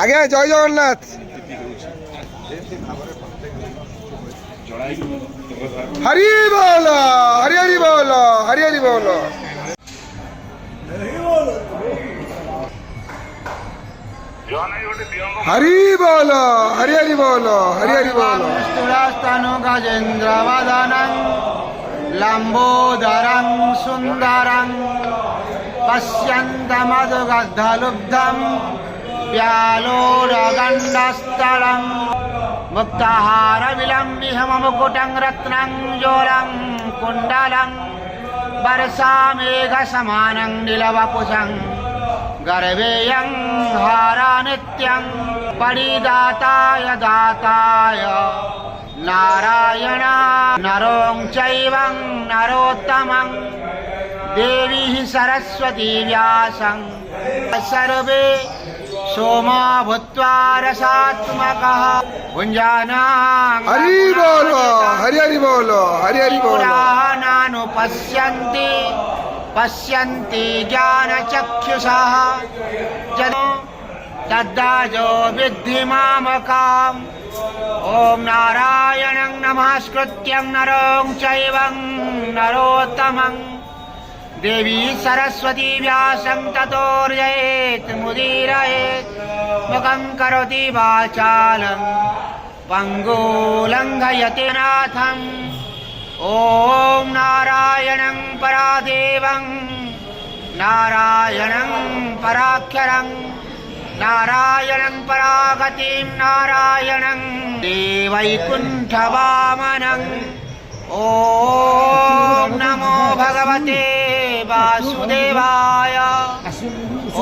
আগে জয় জগন্নাথ। হরি বল, হরি হরি বল, হরি হরি বল। हरि बोलो, हरि हरि बोलो, हरि हरि बोलो। स्तनु गजेन्द्र वदनं लंबोदरं सुंदरं पश्यन्तमधुगद्धलुब्धं व्यालोरगण्डस्थलं मुक्ताहार विलम्बिहम मुकुटं रत्नं जोलं कुण्डलं वर्षामेघसमानं नीलवपुषं गर्वेयं हारा नित्यं परिदाताय दाताय नारायण नरों चैवं नरोत्तमं देवी सरस्वती व्यासं सर्वे सोमा भूत्वा रसात्मकः भुञ्जानां हरि बोलो, हरि हरि बोलो, हरि हरि बोलो। पुराणानुपश्यन्ति पश्यन्ति ज्ञानचक्षुषः जनो तद्दाजो विद्धि मामकाम्। ॐ नारायणं नमस्कृत्यं नरं चैवं नरोत्तमं देवी सरस्वती व्यासं ततोर्जयेत् मुदीरयेत् मुखं करोति वाचालं पङ्गुलङ्घयति नाथम्। ॐ नारायणं परादेवं नारायणं पराक्षरं नारायणं परागतिं नारायणं देवैकुण्ठवामनं। ॐ नमो भगवते वासुदेवाय। ॐ